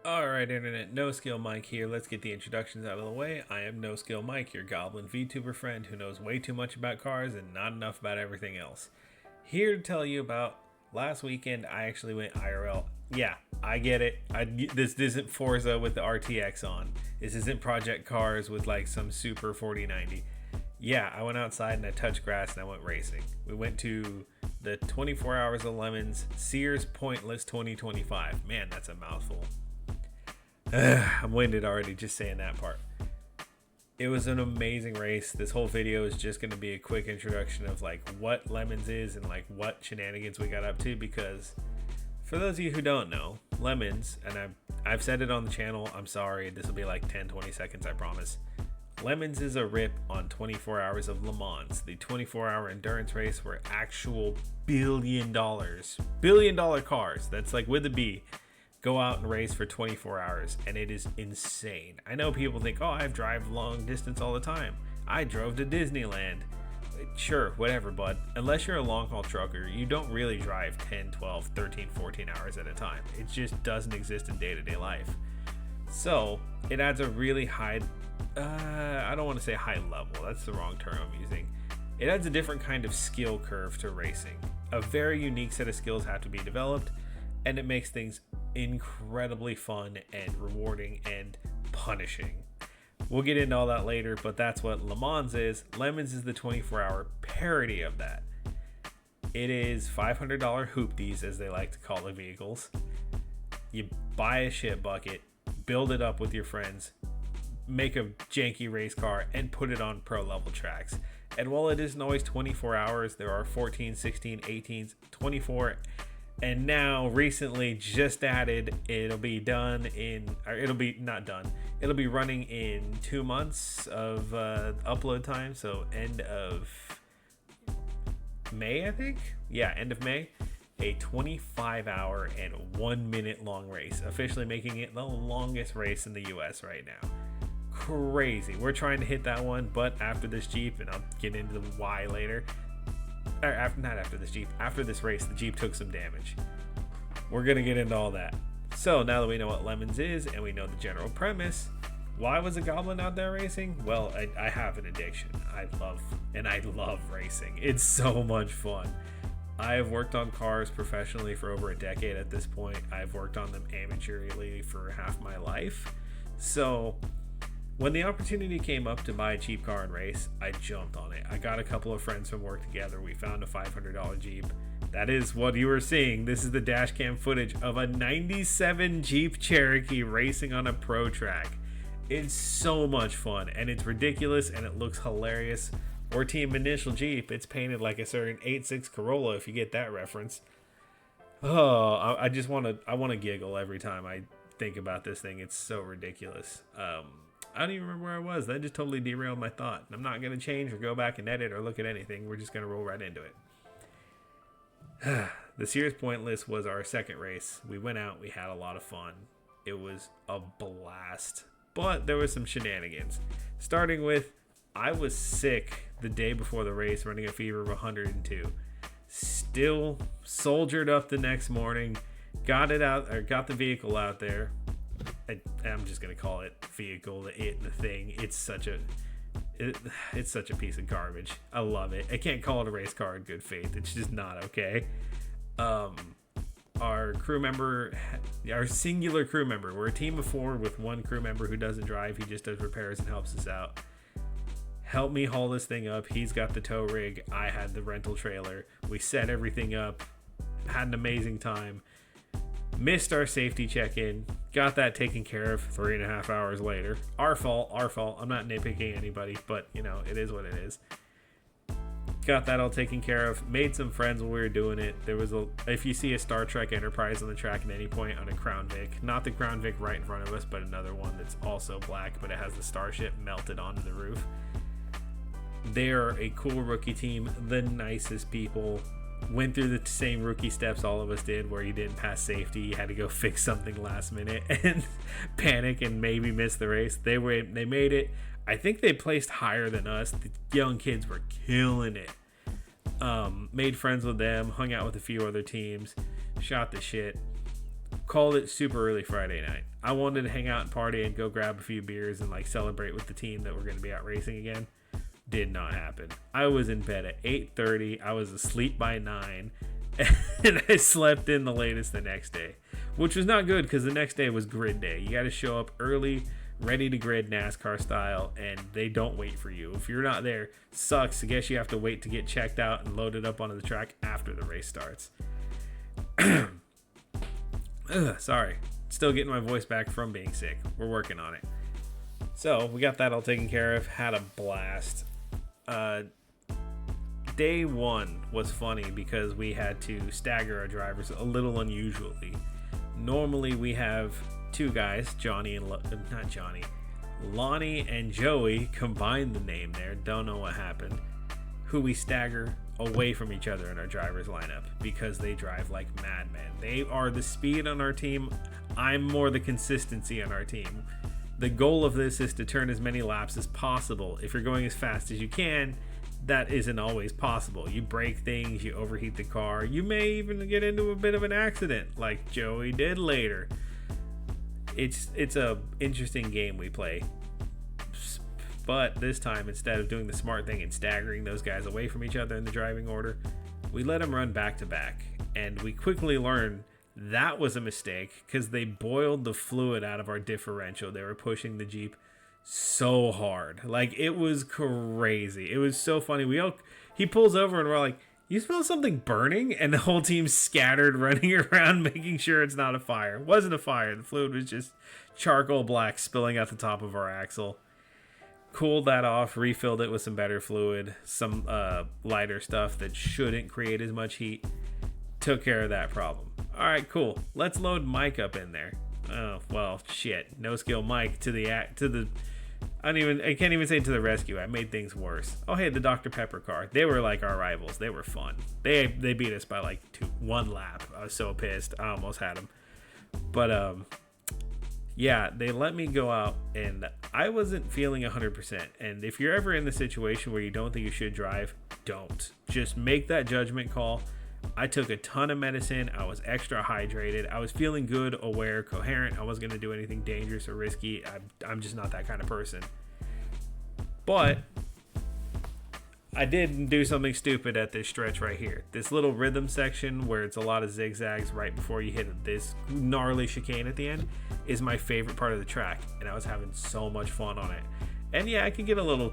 Alright, Internet, NoSkill Mike here. Let's get the introductions out of the way. I am NoSkill Mike, your goblin VTuber friend who knows way too much about cars and not enough about everything else. Here to tell you about last weekend, I actually went IRL. Yeah, I get it. This isn't Forza with the RTX on. This isn't Project Cars with like some super 4090. Yeah, I went outside and I touched grass and I went racing. We went to the 24 Hours of Lemons Sears Pointless 2025. Man, that's a mouthful. I'm winded already just saying that part. It was an amazing race. This whole video is just going to be a quick introduction of like what Lemons is and like what shenanigans we got up to, because for those of you who don't know, Lemons, and I've said it on the channel, I'm sorry, this will be like 10-20 seconds, I promise. Lemons is a rip on 24 Hours of Le Mans, the 24-hour endurance race where actual billion dollar cars, that's like with a B, go out and race for 24 hours, and it is insane. I know people think, oh, I drive long distance all the time. I drove to Disneyland. Sure, whatever, bud. Unless you're a long haul trucker, you don't really drive 10, 12, 13, 14 hours at a time. It just doesn't exist in day-to-day life. So it adds a really high, I don't want to say high level, that's the wrong term I'm using. It adds a different kind of skill curve to racing. A very unique set of skills have to be developed, and it makes things incredibly fun and rewarding and punishing. We'll get into all that later, but that's what Le Mans is. Lemons is the 24-hour parody of that. It is $500 hoopties, as they like to call the vehicles. You buy a shit bucket, build it up with your friends, make a janky race car, and put it on pro level tracks. And while it isn't always 24 hours, there are 14, 16, 18s, 24, and now recently just added, it'll be done in, or it'll be not done, it'll be running in 2 months of upload time, so end of May, I think. Yeah, end of May. A 25-hour and 1 minute long race, officially making it the longest race in the US right now. Crazy. We're trying to hit that one, but after this Jeep, and I'll get into the why later, or after, not after this Jeep, after this race, the Jeep took some damage. We're gonna get into all that. So now that we know what Lemons is and we know the general premise, why was a goblin out there racing? Well, I have an addiction. I love racing. It's so much fun. I have worked on cars professionally for over a decade at this point. I've worked on them amateurly for half my life. So when the opportunity came up to buy a cheap car and race, I jumped on it. I got a couple of friends from work together. We found a $500 Jeep. That is what you were seeing. This is the dash cam footage of a 97 Jeep Cherokee racing on a pro track. It's so much fun, and it's ridiculous, and it looks hilarious. Or Team Initial Jeep, it's painted like a certain 8.6 Corolla, if you get that reference. Oh, I want to giggle every time I think about this thing. It's so ridiculous. I don't even remember where I was. That just totally derailed my thought. I'm not going to change or go back and edit or look at anything. We're just going to roll right into it. The Sears Pointless was our second race. We went out. We had a lot of fun. It was a blast. But there was some shenanigans. Starting with, I was sick the day before the race, running a fever of 102. Still soldiered up the next morning. Got the vehicle out there. I'm just gonna call it vehicle, the thing. It's such a piece of garbage. I love it. I can't call it a race car in good faith. It's just not okay. Our singular crew member. We're a team of 4 with one crew member who doesn't drive. He just does repairs and helps us out. Help me haul this thing up. He's got the tow rig. I had the rental trailer. We set everything up. Had an amazing time. Missed our safety check-in. Got that taken care of 3.5 hours later. Our fault. I'm not nitpicking anybody, but you know, it is what it is. Got that all taken care of. Made some friends while we were doing it. There was if you see a Star Trek Enterprise on the track at any point on a Crown Vic, not the Crown Vic right in front of us, but another one that's also black, but it has the starship melted onto the roof. They're a cool rookie team, the nicest people. Went through the same rookie steps all of us did, where you didn't pass safety, you had to go fix something last minute and panic and maybe miss the race. They made it. I think they placed higher than us. The young kids were killing it. Made friends with them, hung out with a few other teams, shot the shit. Called it super early Friday night. I wanted to hang out and party and go grab a few beers and like celebrate with the team that we're going to be out racing again. Did not happen. I was in bed at 8:30. I was asleep by 9, and I slept in the latest the next day, which was not good because the next day was grid day. You got to show up early, ready to grid NASCAR style, and they don't wait for you. If you're not there, sucks. I guess you have to wait to get checked out and loaded up onto the track after the race starts. Sorry. Still getting my voice back from being sick. We're working on it. So, we got that all taken care of. Had a blast. Day one was funny because we had to stagger our drivers a little unusually. Normally, we have two guys, Lonnie and Joey, combined the name there. Don't know what happened. Who we stagger away from each other in our drivers lineup because they drive like madmen. They are the speed on our team. I'm more the consistency on our team. The goal of this is to turn as many laps as possible. If you're going as fast as you can, that isn't always possible. You break things, you overheat the car, you may even get into a bit of an accident like Joey did later. It's a interesting game we play. But this time, instead of doing the smart thing and staggering those guys away from each other in the driving order, we let them run back to back. And we quickly learned that was a mistake because they boiled the fluid out of our differential. They were pushing the Jeep so hard. Like, it was crazy. It was so funny. He pulls over and we're like, you smell something burning? And the whole team's scattered running around making sure it's not a fire. It wasn't a fire. The fluid was just charcoal black spilling out the top of our axle. Cooled that off, refilled it with some better fluid, some lighter stuff that shouldn't create as much heat. Took care of that problem. All right, cool. Let's load Mike up in there. Oh, well, shit. NoSkill Mike to the I can't even say to the rescue. I made things worse. Oh, hey, the Dr. Pepper car. They were like our rivals. They were fun. They beat us by like 1 lap. I was so pissed. I almost had them. But yeah, they let me go out, and I wasn't feeling 100%. And if you're ever in the situation where you don't think you should drive, don't. Just make that judgment call. I took a ton of medicine. I was extra hydrated. I was feeling good, aware, coherent. I wasn't going to do anything dangerous or risky. I'm just not that kind of person. But I did do something stupid at this stretch right here. This little rhythm section where it's a lot of zigzags right before you hit this gnarly chicane at the end is my favorite part of the track, and I was having so much fun on it. And yeah, I can get a little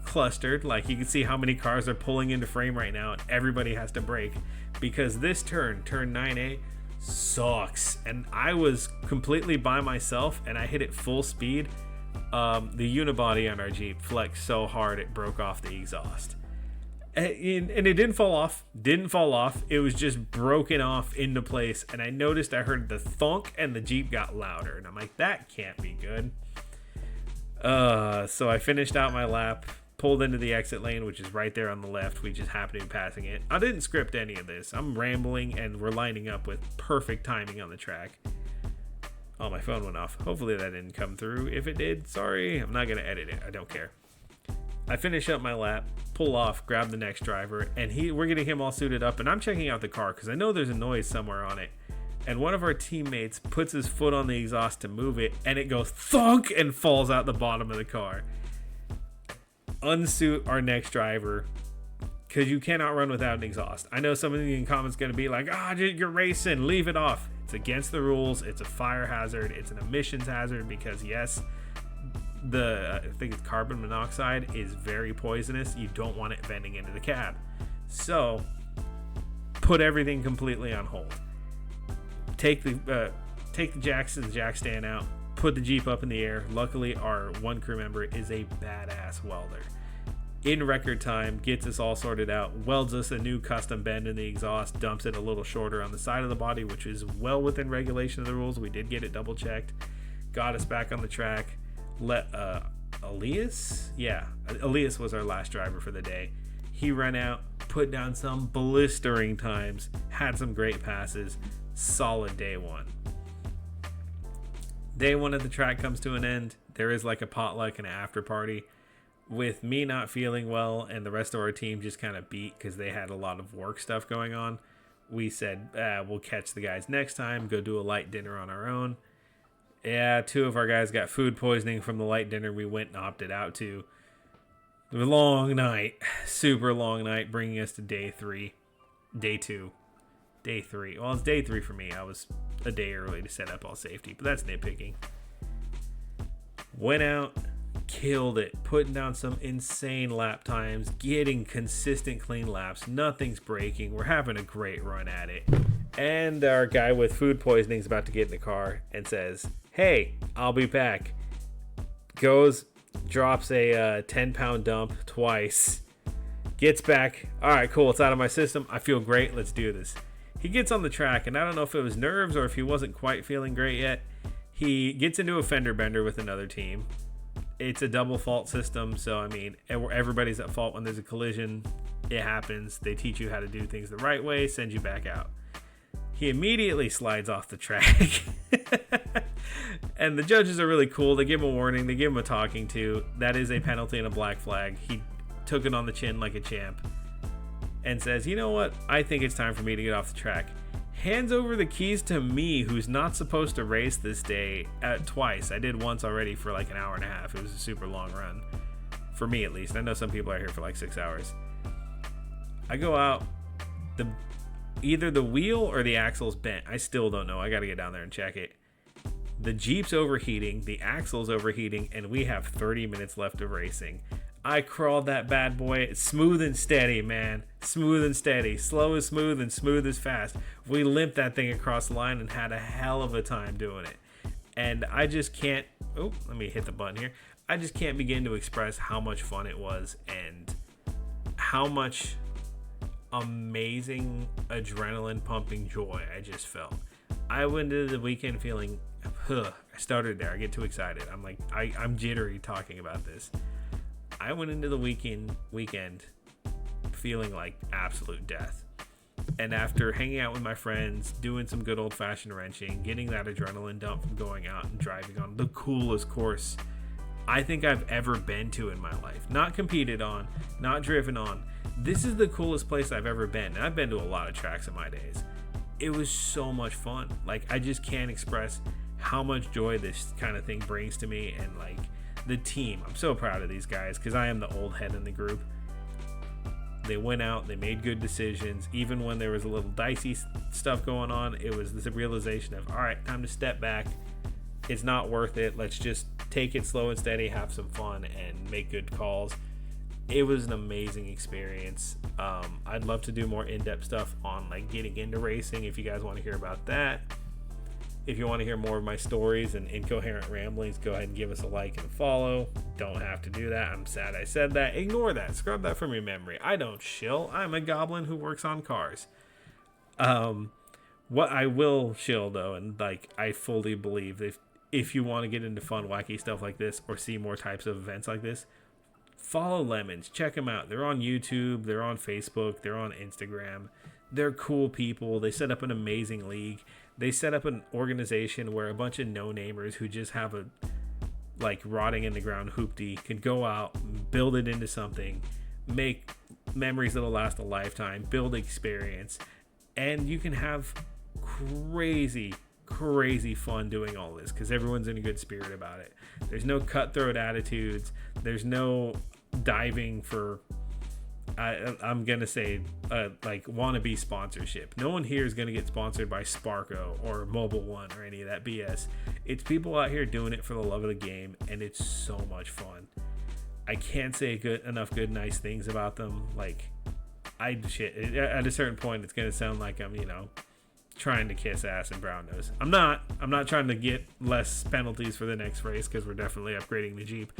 clustered. Like, you can see how many cars are pulling into frame right now, and everybody has to brake because this turn 9A, sucks. And I was completely by myself, and I hit it full speed. The unibody on our Jeep flexed so hard it broke off the exhaust. And it didn't fall off. It was just broken off into place. And I noticed I heard the thunk and the Jeep got louder. And I'm like, that can't be good. So I finished out my lap, pulled into the exit lane, which is right there on the left. We just happened to be passing it. I didn't script any of this. I'm rambling and we're lining up with perfect timing on the track. Oh, my phone went off. Hopefully that didn't come through. If it did, sorry. I'm not going to edit it. I don't care. I finish up my lap, pull off, grab the next driver, and we're getting him all suited up, and I'm checking out the car because I know there's a noise somewhere on it. And one of our teammates puts his foot on the exhaust to move it, and it goes thunk and falls out the bottom of the car. Unsuit our next driver because you cannot run without an exhaust. I know some of you in comments going to be like, you're racing, leave it off. It's against the rules. It's a fire hazard. It's an emissions hazard because, yes, I think it's carbon monoxide is very poisonous. You don't want it venting into the cab. So put everything completely on hold. Take the jacks to the jack stand out. Put the Jeep up in the air. Luckily, our one crew member is a badass welder. In record time, gets us all sorted out, welds us a new custom bend in the exhaust, dumps it a little shorter on the side of the body, which is well within regulation of the rules. We did get it double checked. Got us back on the track. Elias was our last driver for the day. He ran out, put down some blistering times, had some great passes. Solid day one. Day one at the track comes to an end. There is like a potluck and an after party. With me not feeling well and the rest of our team just kind of beat because they had a lot of work stuff going on, we said we'll catch the guys next time, go do a light dinner on our own. Yeah, 2 of our guys got food poisoning from the light dinner we went and opted out to. It was a long night, super long night, bringing us to day 3. Day 2. Day 3. Well, it's day 3 for me. I was a day early to set up all safety, but that's nitpicking. Went out, killed it, putting down some insane lap times, getting consistent clean laps. Nothing's breaking. We're having a great run at it. And our guy with food poisoning is about to get in the car and says, "Hey, I'll be back." Goes, drops a 10-pound dump twice. Gets back. All right, cool. It's out of my system. I feel great. Let's do this. He gets on the track, and I don't know if it was nerves or if he wasn't quite feeling great yet. He gets into a fender bender with another team. It's a double fault system, so I mean, everybody's at fault when there's a collision. It happens. They teach you how to do things the right way, send you back out. He immediately slides off the track. And the judges are really cool. They give him a warning. They give him a talking to. That is a penalty and a black flag. He took it on the chin like a champ and says, "You know what? I think it's time for me to get off the track." Hands over the keys to me, who's not supposed to race this day, twice. I did once already for like an hour and a half. It was a super long run. For me, at least. I know some people are here for like 6 hours. I go out. Either the wheel or the axle's bent. I still don't know. I got to get down there and check it. The Jeep's overheating. The axle's overheating. And we have 30 minutes left of racing. I crawled that bad boy. It's smooth and steady, man. Smooth and steady. Slow is smooth and smooth is fast. We limped that thing across the line and had a hell of a time doing it. And I just can't... Oh, let me hit the button here. I just can't begin to express how much fun it was and how much amazing adrenaline pumping joy I just felt. I went into the weekend feeling... I started there. I get too excited. I'm like... I'm jittery talking about this. I went into the weekend feeling like absolute death. And after hanging out with my friends, doing some good old-fashioned wrenching, getting that adrenaline dump from going out and driving on the coolest course I think I've ever been to in my life. Not competed on, not driven on. This is the coolest place I've ever been. And I've been to a lot of tracks in my days. It was so much fun. Like, I just can't express how much joy this kind of thing brings to me. And, like, the team. I'm so proud of these guys because I am the old head in the group. They went out, they made good decisions. Even when there was a little dicey stuff going on, it was this realization of, all right, time to step back. It's not worth it. Let's just take it slow and steady, have some fun, and make good calls. It was an amazing experience. I'd love to do more in-depth stuff on like getting into racing if you guys want to hear about that. If you want to hear more of my stories and incoherent ramblings, go ahead and give us a like and follow. Don't have to do that. I'm sad I said that. Ignore that. Scrub that from your memory. I don't shill. I'm a goblin who works on cars. What I will shill, though, and like I fully believe if you want to get into fun, wacky stuff like this or see more types of events like this, follow Lemons. Check them out. They're on YouTube. They're on Facebook. They're on Instagram. They're cool people. They set up an amazing league. They set up an organization where a bunch of no-namers who just have a like rotting in the ground hoopty can go out, build it into something, make memories that'll last a lifetime, build experience, and you can have crazy fun doing all this because everyone's in a good spirit about it. There's no cutthroat attitudes. There's no diving for I'm gonna say like wannabe sponsorship. No one here is gonna get sponsored by Sparko or Mobile One or any of that BS. It's people out here doing it for the love of the game, and it's so much fun. I can't say enough nice things about them. Like at a certain point it's gonna sound like I'm trying to kiss ass and brown nose. I'm not trying to get less penalties for the next race because we're definitely upgrading the Jeep.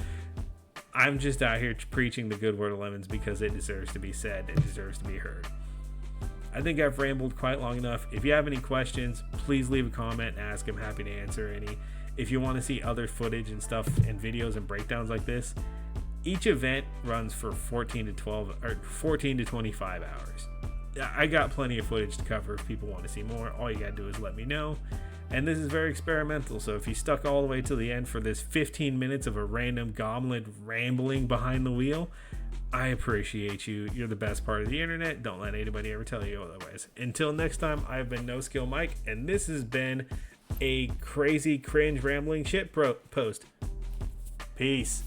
I'm just out here preaching the good word of Lemons because it deserves to be said. It deserves to be heard. I think I've rambled quite long enough. If you have any questions, please leave a comment and ask. I'm happy to answer any. If you want to see other footage and stuff and videos and breakdowns like this, each event runs for 14 to 25 hours. I got plenty of footage to cover if people want to see more. All you got to do is let me know. And this is very experimental, so if you stuck all the way to the end for this 15 minutes of a random goblin rambling behind the wheel, I appreciate you. You're the best part of the internet. Don't let anybody ever tell you otherwise. Until next time, I've been NoSkill Mike, and this has been a crazy, cringe, rambling shit post. Peace.